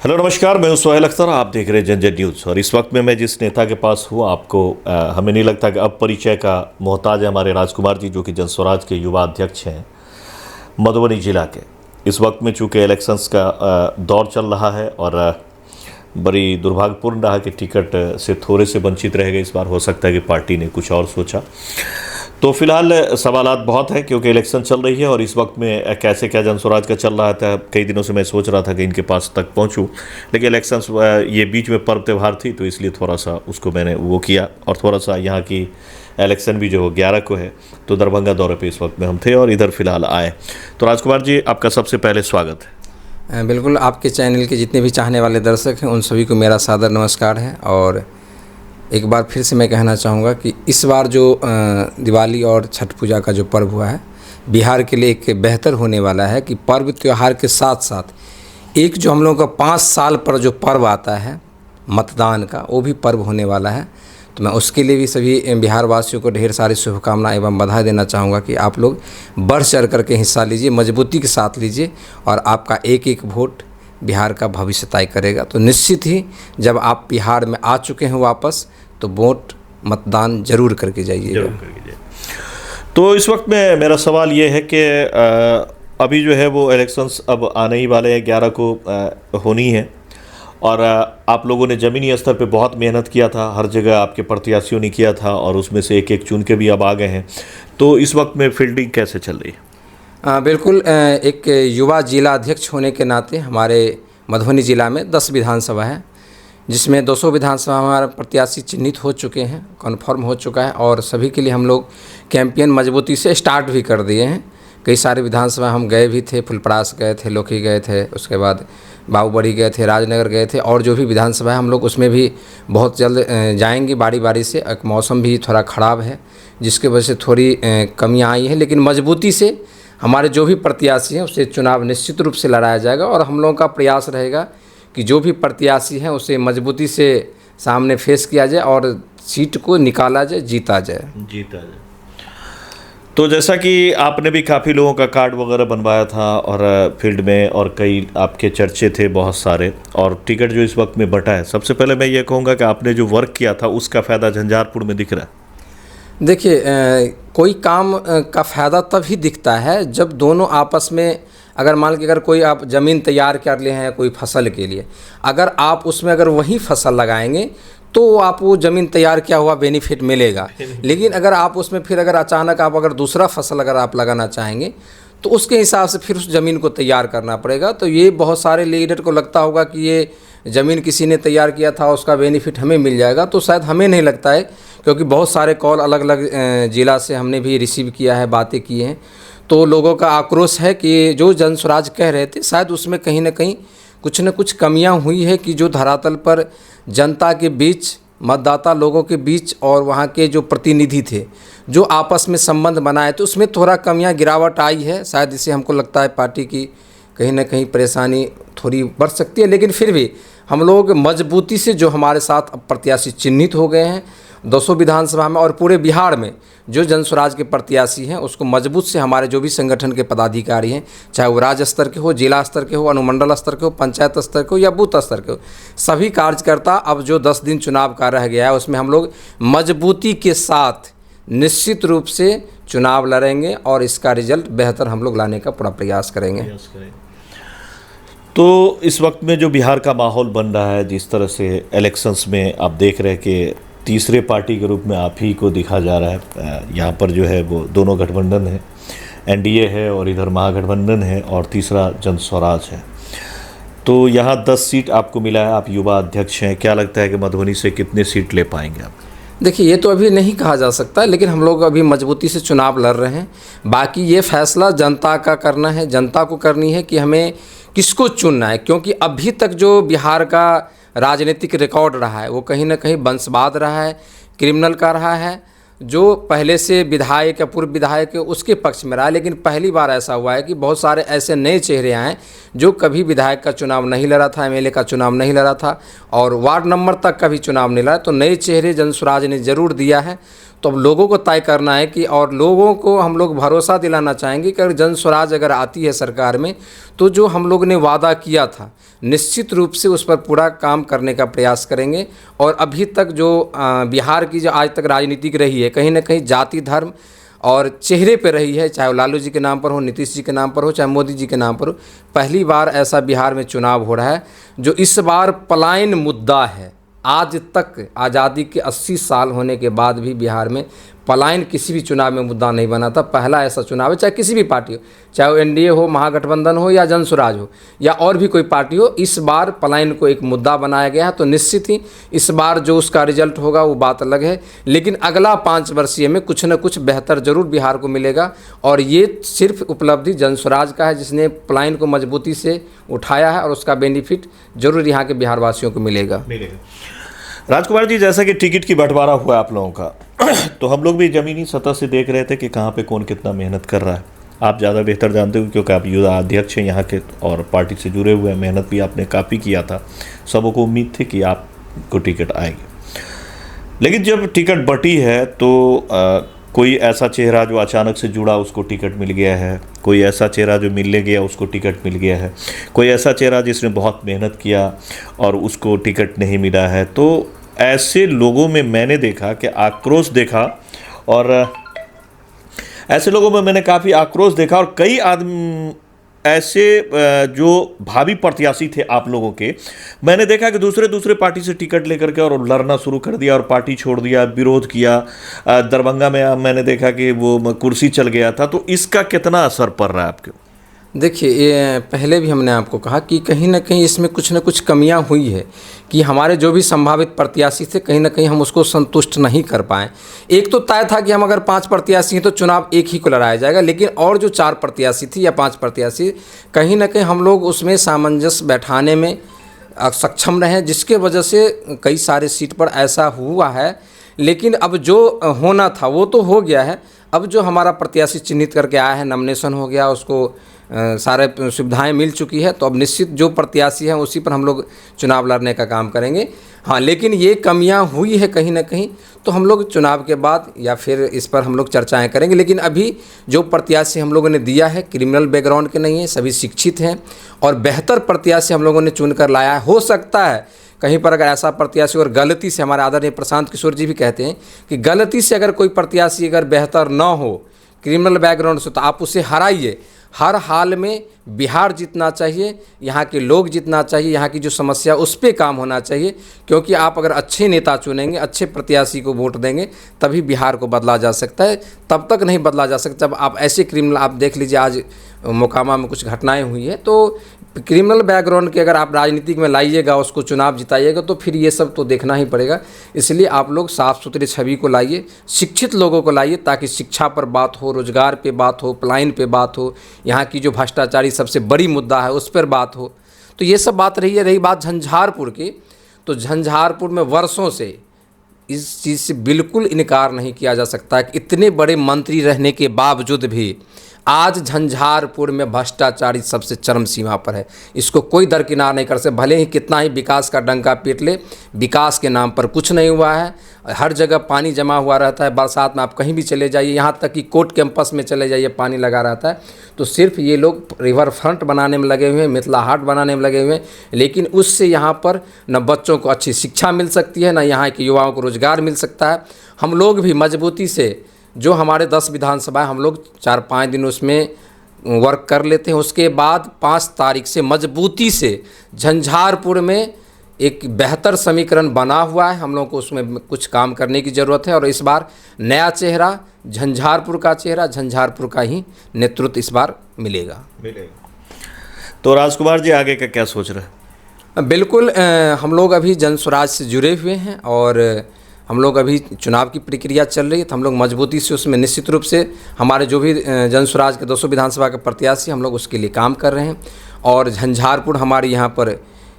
Hello नमस्कार, मैं हूं सोहेल अख्तर। आप देख रहे हैं जनजन न्यूज़। और इस वक्त में मैं जिस नेता के पास हूं, आपको हमें नहीं लगता कि अब परिचय का मोहताज है हमारे राजकुमार जी, जो कि जनस्वराज के युवा अध्यक्ष हैं मधुबनी जिला के। इस वक्त में चूँकि इलेक्शंस का दौर चल रहा है और बड़ी दुर्भाग्यपूर्ण रहा कि टिकट से थोड़े से वंचित रह गए। इस बार हो सकता है कि पार्टी ने कुछ और सोचा। तो फिलहाल सवालात बहुत हैं क्योंकि इलेक्शन चल रही है और इस वक्त में कैसे क्या जनस्वराज का चल रहा था। कई दिनों से मैं सोच रहा था कि इनके पास तक पहुंचूं, लेकिन इलेक्शंस ये बीच में पर्व त्यौहार थी तो इसलिए थोड़ा सा उसको मैंने वो किया। और थोड़ा सा यहाँ की इलेक्शन भी जो 11 को है, तो दरभंगा दौरे पे इस वक्त में हम थे और इधर फिलहाल आए। तो राजकुमार जी, आपका सबसे पहले स्वागत है। बिल्कुल, आपके चैनल के जितने भी चाहने वाले दर्शक हैं उन सभी को मेरा सादर नमस्कार है। और एक बार फिर से मैं कहना चाहूँगा कि इस बार जो दिवाली और छठ पूजा का जो पर्व हुआ है, बिहार के लिए एक बेहतर होने वाला है कि पर्व त्यौहार के साथ साथ एक जो हम लोगों का 5 साल पर जो पर्व आता है मतदान का, वो भी पर्व होने वाला है। तो मैं उसके लिए भी सभी बिहार वासियों को ढेर सारी शुभकामनाएं एवं बधाई देना चाहूँगा कि आप लोग बढ़ चढ़ करके हिस्सा लीजिए, मजबूती के साथ लीजिए और आपका एक एक वोट बिहार का भविष्य तय करेगा। तो निश्चित ही जब आप बिहार में आ चुके हैं वापस, तो वोट मतदान जरूर करके जाइएगा। तो इस वक्त में मेरा सवाल ये है कि अभी जो है वो इलेक्शंस अब आने ही वाले हैं, 11 को होनी है। और आप लोगों ने ज़मीनी स्तर पे बहुत मेहनत किया था, हर जगह आपके प्रत्याशियों ने किया था और उसमें से एक एक चुन के भी अब आ गए हैं। तो इस वक्त में फील्डिंग कैसे चल रही है? बिल्कुल, एक युवा जिला अध्यक्ष होने के नाते हमारे मधुबनी जिला में 10 विधानसभा है, जिसमें 200 विधानसभा हमारे प्रत्याशी चिन्हित हो चुके हैं, कन्फर्म हो चुका है। और सभी के लिए हम लोग कैंपेन मजबूती से स्टार्ट भी कर दिए हैं। कई सारे विधानसभा हम गए भी थे, फुलपरास गए थे, लोकी गए थे, उसके बाद बाबूबड़ी गए थे, राजनगर गए थे। और जो भी विधानसभा है हम लोग उसमें भी बहुत जल्द जाएंगे बारी बारी से। एक मौसम भी थोड़ा ख़राब है जिसकी वजह से थोड़ी कमियाँ आई हैं, लेकिन मजबूती से हमारे जो भी प्रत्याशी हैं उससे चुनाव निश्चित रूप से लड़ाया जाएगा। और हम लोगों का प्रयास रहेगा कि जो भी प्रत्याशी हैं उसे मजबूती से सामने फेस किया जाए और सीट को निकाला जाए, जीता जाए। तो जैसा कि आपने भी काफ़ी लोगों का कार्ड वगैरह बनवाया था और फील्ड में, और कई आपके चर्चे थे बहुत सारे, और टिकट जो इस वक्त में बटा है, सबसे पहले मैं ये कहूँगा कि आपने जो वर्क किया था उसका फ़ायदा झंझारपुर में दिख रहा है। देखिए, कोई काम का फ़ायदा तभी दिखता है जब दोनों आपस में, अगर मान लीजिए अगर कोई आप ज़मीन तैयार कर ले हैं कोई फसल के लिए, अगर आप उसमें अगर वही फसल लगाएंगे तो आपको ज़मीन तैयार किया हुआ बेनिफिट मिलेगा। लेकिन अगर आप उसमें फिर अगर अचानक आप अगर दूसरा फसल अगर आप लगाना चाहेंगे तो उसके हिसाब से फिर उस ज़मीन को तैयार करना पड़ेगा। तो ये बहुत सारे लीडर को लगता होगा कि ये ज़मीन किसी ने तैयार किया था, उसका बेनिफिट हमें मिल जाएगा। तो शायद हमें नहीं लगता है, क्योंकि बहुत सारे कॉल अलग अलग ज़िला से हमने भी रिसीव किया है, बातें की हैं। तो लोगों का आक्रोश है कि जो जनस्वराज कह रहे थे शायद उसमें कहीं ना कहीं कुछ न कुछ कमियां हुई है कि जो धरातल पर जनता के बीच, मतदाता लोगों के बीच और वहाँ के जो प्रतिनिधि थे जो आपस में संबंध बनाए, तो उसमें थोड़ा कमियां, गिरावट आई है। शायद इससे हमको लगता है पार्टी की कहीं ना कहीं परेशानी थोड़ी बढ़ सकती है। लेकिन फिर भी हम लोग मजबूती से, जो हमारे साथ प्रत्याशी चिन्हित हो गए हैं 200 विधानसभा में और पूरे बिहार में जो जनस्वराज के प्रत्याशी हैं, उसको मजबूत से हमारे जो भी संगठन के पदाधिकारी हैं, चाहे वो राज्य स्तर के हो, जिला स्तर के हो, अनुमंडल स्तर के हो, पंचायत स्तर के हो या बूथ स्तर के हो, सभी कार्यकर्ता, अब जो 10 दिन चुनाव का रह गया है उसमें हम लोग मजबूती के साथ निश्चित रूप से चुनाव लड़ेंगे और इसका रिजल्ट बेहतर हम लोग लाने का पूरा प्रयास करेंगे। तो इस वक्त में जो बिहार का माहौल बन रहा है, जिस तरह से इलेक्शंस में आप देख रहे हैं कि तीसरे पार्टी के रूप में आप ही को दिखा जा रहा है। यहाँ पर जो है वो दोनों गठबंधन है, एनडीए है और इधर महागठबंधन है और तीसरा जनस्वराज है। तो यहाँ 10 सीट आपको मिला है, आप युवा अध्यक्ष हैं। क्या लगता है कि मधुबनी से कितने सीट ले पाएंगे आप? देखिए, ये तो अभी नहीं कहा जा सकता, लेकिन हम लोग अभी मजबूती से चुनाव लड़ रहे हैं। बाकी ये फैसला जनता का करना है, जनता को करनी है कि हमें किसको चुनना है। क्योंकि अभी तक जो बिहार का राजनीतिक रिकॉर्ड रहा है वो कहीं ना कहीं वंशवाद रहा है, क्रिमिनल का रहा है। जो पहले से विधायक या पूर्व विधायक उसके पक्ष में रहा है, लेकिन पहली बार ऐसा हुआ है कि बहुत सारे ऐसे नए चेहरे आए जो कभी विधायक का चुनाव नहीं लड़ा था, एमएलए का चुनाव नहीं लड़ा था और वार्ड नंबर तक का भी चुनाव नहीं लड़ा। तो नए चेहरे जनस्वराज ने ज़रूर दिया है। तो अब लोगों को तय करना है कि, और लोगों को हम लोग भरोसा दिलाना चाहेंगे कि अगर जन स्वराज अगर आती है सरकार में, तो जो हम लोग ने वादा किया था निश्चित रूप से उस पर पूरा काम करने का प्रयास करेंगे। और अभी तक जो बिहार की जो आज तक राजनीतिक रही है, कहीं ना कहीं जाति धर्म और चेहरे पे रही है, चाहे वो लालू जी के नाम पर हो, नीतीश जी के नाम पर हो, चाहे मोदी जी के नाम पर हो। पहली बार ऐसा बिहार में चुनाव हो रहा है जो इस बार पलायन मुद्दा है। आज तक आज़ादी के 80 साल होने के बाद भी बिहार में पलायन किसी भी चुनाव में मुद्दा नहीं बना था। पहला ऐसा चुनाव है, चाहे किसी भी पार्टी हो, चाहे वो एनडीए हो, महागठबंधन हो, या जन स्वराज हो, या और भी कोई पार्टी हो, इस बार पलायन को एक मुद्दा बनाया गया है। तो निश्चित ही इस बार जो उसका रिजल्ट होगा वो बात अलग है, लेकिन अगला 5 वर्षीय में कुछ न कुछ बेहतर जरूर बिहार को मिलेगा। और ये सिर्फ उपलब्धि जन स्वराज का है, जिसने पलायन को मजबूती से उठाया है, और उसका बेनिफिट जरूर यहाँ के बिहार वासियों को मिलेगा। राजकुमार जी, जैसा कि टिकट की बंटवारा हुआ आप लोगों का, तो हम लोग भी ज़मीनी सतह से देख रहे थे कि कहाँ पे कौन कितना मेहनत कर रहा है। आप ज़्यादा बेहतर जानते हो क्योंकि आप युवा अध्यक्ष हैं यहाँ के और पार्टी से जुड़े हुए हैं। मेहनत भी आपने काफ़ी किया था, सबों को उम्मीद थी कि आपको टिकट आएगी। लेकिन जब टिकट बटी है तो कोई ऐसा चेहरा जो अचानक से जुड़ा उसको टिकट मिल गया है, कोई ऐसा चेहरा जो मिलने गया उसको टिकट मिल गया है, कोई ऐसा चेहरा जिसने बहुत मेहनत किया और उसको टिकट नहीं मिला है। तो ऐसे लोगों में मैंने देखा कि आक्रोश देखा, और ऐसे लोगों में मैंने काफ़ी आक्रोश देखा। और कई आदमी ऐसे जो भावी प्रत्याशी थे आप लोगों के, मैंने देखा कि दूसरे पार्टी से टिकट लेकर के और लड़ना शुरू कर दिया और पार्टी छोड़ दिया, विरोध किया। दरभंगा में मैंने देखा कि वो कुर्सी चल गया था। तो इसका कितना असर पड़ रहा है आपके? देखिए, ये पहले भी हमने आपको कहा कि कहीं ना कहीं इसमें कुछ न कुछ कमियां हुई है कि हमारे जो भी संभावित प्रत्याशी थे, कहीं ना कहीं हम उसको संतुष्ट नहीं कर पाए। एक तो तय था कि हम अगर 5 प्रत्याशी हैं तो चुनाव एक ही को लड़ाया जाएगा, लेकिन और जो 4 प्रत्याशी थी या 5 प्रत्याशी, कहीं ना कहीं हम लोग उसमें सामंजस्य बैठाने में सक्षम रहे, जिसके वजह से कई सारे सीट पर ऐसा हुआ है। लेकिन अब जो होना था वो तो हो गया है। अब जो हमारा प्रत्याशी चिन्हित करके आया है, नॉमिनेशन हो गया, उसको सारे सुविधाएं मिल चुकी है, तो अब निश्चित जो प्रत्याशी हैं उसी पर हम लोग चुनाव लड़ने का काम करेंगे। हाँ, लेकिन ये कमियां हुई है कहीं ना कहीं, तो हम लोग चुनाव के बाद या फिर इस पर हम लोग चर्चाएं करेंगे। लेकिन अभी जो प्रत्याशी हम लोगों ने दिया है क्रिमिनल बैकग्राउंड के नहीं है, सभी शिक्षित हैं और बेहतर प्रत्याशी हम लोगों ने चुनकर लाया है। हो सकता है कहीं पर अगर ऐसा प्रत्याशी और गलती से, हमारे आदरणीय प्रशांत किशोर जी भी कहते हैं कि गलती से अगर कोई प्रत्याशी अगर बेहतर ना हो क्रिमिनल बैकग्राउंड से, तो आप उसे हराइए। हर हाल में बिहार जीतना चाहिए, यहाँ के लोग जीतना चाहिए, यहाँ की जो समस्या उस पर काम होना चाहिए। क्योंकि आप अगर अच्छे नेता चुनेंगे, अच्छे प्रत्याशी को वोट देंगे, तभी बिहार को बदला जा सकता है। तब तक नहीं बदला जा सकता जब आप ऐसे क्रिमिनल, आप देख लीजिए आज मोकामा में कुछ घटनाएं हुई है, तो क्रिमिनल बैकग्राउंड के अगर आप राजनीतिक में लाइएगा, उसको चुनाव जिताइएगा, तो फिर ये सब तो देखना ही पड़ेगा। इसलिए आप लोग साफ़ सुथरी छवि को लाइए, शिक्षित लोगों को लाइए, ताकि शिक्षा पर बात हो, रोजगार पे बात हो, पलायन पे बात हो, यहाँ की जो भ्रष्टाचारी सबसे बड़ी मुद्दा है उस पर बात हो। तो ये सब बात रही है। रही बात झंझारपुर की, तो झंझारपुर में वर्षों से इस चीज़ से बिल्कुल इनकार नहीं किया जा सकता कि इतने बड़े मंत्री रहने के बावजूद भी आज झंझारपुर में भ्रष्टाचारी सबसे चरम सीमा पर है। इसको कोई दरकिनार नहीं कर सकते, भले ही कितना ही विकास का डंका पीट ले, विकास के नाम पर कुछ नहीं हुआ है। हर जगह पानी जमा हुआ रहता है। बरसात में आप कहीं भी चले जाइए, यहाँ तक कि कोर्ट कैंपस में चले जाइए, पानी लगा रहता है। तो सिर्फ ये लोग रिवर फ्रंट बनाने में लगे हुए हैं, मिथिला हाट बनाने में लगे हुए हैं, लेकिन उससे यहाँ पर न बच्चों को अच्छी शिक्षा मिल सकती है, न यहाँ के युवाओं को रोजगार मिल सकता है। हम लोग भी मजबूती से, जो हमारे 10 विधानसभा, हम लोग 4-5 दिन उसमें वर्क कर लेते हैं। उसके बाद 5 तारीख से मजबूती से झंझारपुर में एक बेहतर समीकरण बना हुआ है। हम लोग को उसमें कुछ काम करने की ज़रूरत है, और इस बार नया चेहरा, झंझारपुर का चेहरा, झंझारपुर का ही नेतृत्व इस बार मिलेगा। तो राजकुमार जी आगे का क्या सोच रहे हैं? बिल्कुल, हम लोग अभी जन स्वराज से जुड़े हुए हैं और हम लोग अभी चुनाव की प्रक्रिया चल रही है, तो हम लोग मजबूती से उसमें निश्चित रूप से हमारे जो भी जन स्वराज के 200 विधानसभा के प्रत्याशी, हम लोग उसके लिए काम कर रहे हैं। और झंझारपुर हमारी यहाँ पर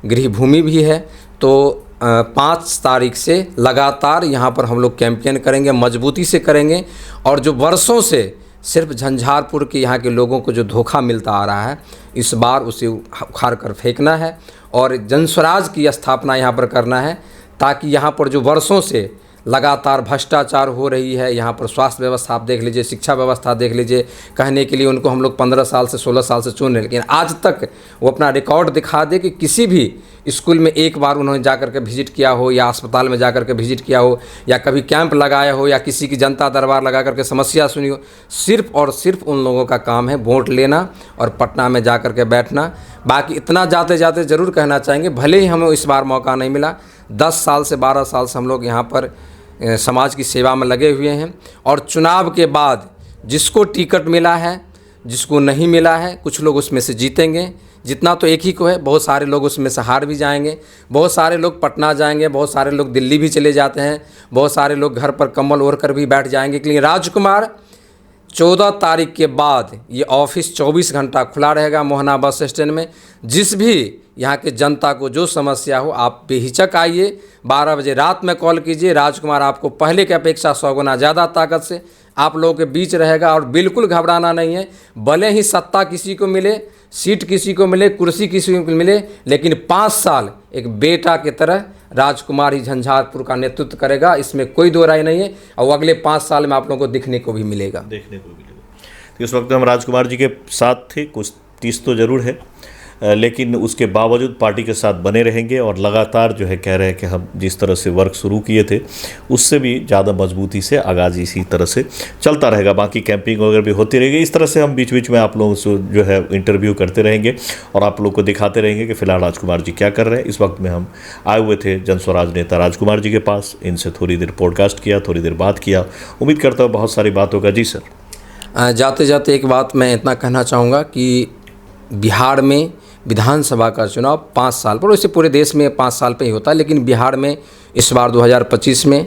गृह भूमि भी है, तो 5 तारीख से लगातार यहाँ पर हम लोग कैंपेन करेंगे, मजबूती से करेंगे। और जो वर्षों से सिर्फ झंझारपुर के यहाँ के लोगों को जो धोखा मिलता आ रहा है, इस बार उसे उखाड़ कर फेंकना है और जन स्वराज की स्थापना यहाँ पर करना है, ताकि यहाँ पर जो वर्षों से लगातार भ्रष्टाचार हो रही है। यहाँ पर स्वास्थ्य व्यवस्था आप देख लीजिए, शिक्षा व्यवस्था देख लीजिए। कहने के लिए उनको हम लोग 15 साल से 16 साल से चुन रहे हैं, लेकिन आज तक वो अपना रिकॉर्ड दिखा दे कि किसी भी स्कूल में एक बार उन्होंने जाकर के विजिट किया हो, या अस्पताल में जाकर के विजिट किया हो, या कभी कैंप लगाया हो, या किसी की जनता दरबार लगा करके समस्या सुनी हो। सिर्फ और सिर्फ उन लोगों का काम है वोट लेना और पटना में जा कर के बैठना। बाकी इतना जाते जाते ज़रूर कहना चाहेंगे, भले ही हमें इस बार मौका नहीं मिला, 10 साल से 12 साल से हम लोग यहाँ पर समाज की सेवा में लगे हुए हैं। और चुनाव के बाद जिसको टिकट मिला है, जिसको नहीं मिला है, कुछ लोग उसमें से जीतेंगे। जितना तो एक ही को है, बहुत सारे लोग उसमें से हार भी जाएंगे। बहुत सारे लोग पटना जाएंगे, बहुत सारे लोग दिल्ली भी चले जाते हैं, बहुत सारे लोग घर पर कंबल ओढ़ कर भी बैठ जाएंगे। लेकिन राजकुमार 14 तारीख के बाद ये ऑफिस 24 घंटा खुला रहेगा मोहना बस स्टैंड में। जिस भी यहाँ के जनता को जो समस्या हो, आप बेहिचक आइए, 12 बजे रात में कॉल कीजिए। राजकुमार आपको पहले की अपेक्षा 100 गुना ज़्यादा ताकत से आप लोगों के बीच रहेगा। और बिल्कुल घबराना नहीं है, भले ही सत्ता किसी को मिले, सीट किसी को मिले, कुर्सी किसी को मिले, लेकिन 5 साल एक बेटा की तरह राजकुमार ही झंझारपुर का नेतृत्व करेगा, इसमें कोई दो राय नहीं है। और अगले 5 साल में आप लोगों को दिखने को भी मिलेगा। तो इस वक्त हम राजकुमार जी के साथ थे, कुछ 30 तो ज़रूर है, लेकिन उसके बावजूद पार्टी के साथ बने रहेंगे और लगातार जो है कह रहे हैं कि हम जिस तरह से वर्क शुरू किए थे उससे भी ज़्यादा मजबूती से आगाज़ इसी तरह से चलता रहेगा। बाकी कैंपिंग वगैरह भी होती रहेगी। इस तरह से हम बीच बीच में आप लोगों से जो है इंटरव्यू करते रहेंगे और आप लोग को दिखाते रहेंगे कि फ़िलहाल राजकुमार जी क्या कर रहे हैं। इस वक्त में हम आए हुए थे जनस्वराज नेता राजकुमार जी के पास, इनसे थोड़ी देर पॉडकास्ट किया, थोड़ी देर बात किया। उम्मीद करता हूँ बहुत सारी बात होगा। जी सर। जाते जाते एक बात मैं इतना कहना चाहूँगा कि बिहार में विधानसभा का चुनाव 5 साल पर, वैसे पूरे देश में 5 साल पर ही होता है, लेकिन बिहार में इस बार 2025 में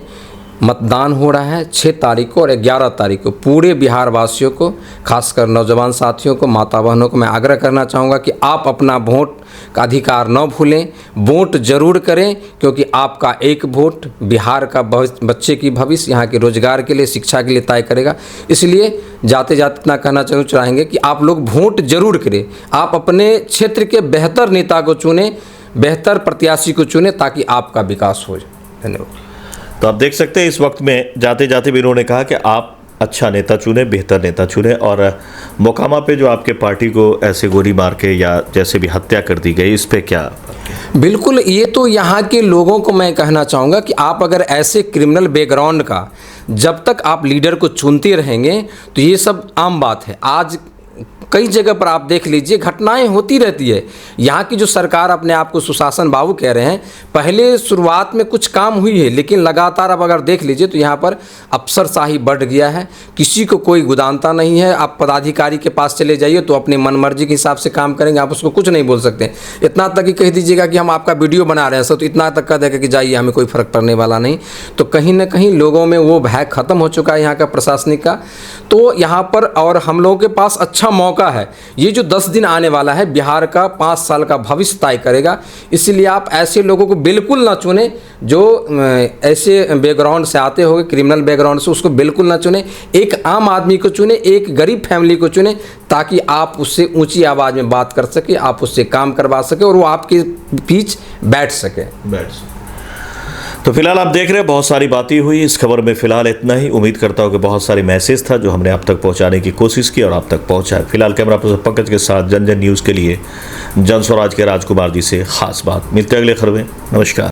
मतदान हो रहा है 6 तारीख को और 11 तारीख को। पूरे बिहार वासियों को, खासकर नौजवान साथियों को, माता बहनों को मैं आग्रह करना चाहूँगा कि आप अपना वोट का अधिकार न भूलें, वोट जरूर करें, क्योंकि आपका एक वोट बिहार का बच्चे की भविष्य, यहाँ के रोजगार के लिए, शिक्षा के लिए तय करेगा। इसलिए जाते जाते इतना कहना चाहेंगे कि आप लोग वोट जरूर करें। आप अपने क्षेत्र के बेहतर नेता को चुनें, बेहतर प्रत्याशी को चुनें, ताकि आपका विकास हो जाए। धन्यवाद। तो आप देख सकते हैं इस वक्त में जाते जाते भी इन्होंने कहा कि आप अच्छा नेता चुने, बेहतर नेता चुने। और मोकामा पे जो आपके पार्टी को ऐसे गोली मार के या जैसे भी हत्या कर दी गई, इस पे क्या? बिल्कुल, ये तो यहाँ के लोगों को मैं कहना चाहूँगा कि आप अगर ऐसे क्रिमिनल बैकग्राउंड का जब तक आप लीडर को चुनते रहेंगे तो ये सब आम बात है। आज कई जगह पर आप देख लीजिए घटनाएं होती रहती है। यहाँ की जो सरकार अपने आप को सुशासन बाबू कह रहे हैं, पहले शुरुआत में कुछ काम हुई है, लेकिन लगातार अब अगर देख लीजिए तो यहाँ पर अफसरशाही बढ़ गया है। किसी को कोई गुदानता नहीं है। आप पदाधिकारी के पास चले जाइए तो अपनी मनमर्जी के हिसाब से काम करेंगे, आप उसको कुछ नहीं बोल सकते। इतना तक ही कह दीजिएगा कि हम आपका वीडियो बना रहे हैं सर, तो इतना तक कह देगा कि जाइए, हमें कोई फ़र्क पड़ने वाला नहीं। तो कहीं ना कहीं लोगों में वो भय ख़त्म हो चुका है यहाँ का प्रशासनिक का। तो यहाँ पर और हम लोगों के पास अच्छा मौका है। ये जो 10 दिन आने वाला है, बिहार का 5 साल का भविष्य तय करेगा। इसलिए आप ऐसे लोगों को बिल्कुल ना चुने जो ऐसे बैकग्राउंड से आते होंगे, क्रिमिनल बैकग्राउंड से, उसको बिल्कुल ना चुने। एक आम आदमी को चुने, एक गरीब फैमिली को चुने, ताकि आप उससे ऊंची आवाज़ में बात कर सके, आप उससे काम करवा सके और वो आपके बीच बैठ सके। तो फिलहाल आप देख रहे हैं बहुत सारी बातें हुई इस खबर में। फिलहाल इतना ही। उम्मीद करता हूँ कि बहुत सारी मैसेज था जो हमने आप तक पहुँचाने की कोशिश की और आप तक पहुँचा है। फिलहाल कैमरा पर्सन पंकज के साथ जन जन न्यूज़ के लिए जनस्वराज के राजकुमार जी से खास बात। मिलते हैं अगले खबर में। नमस्कार।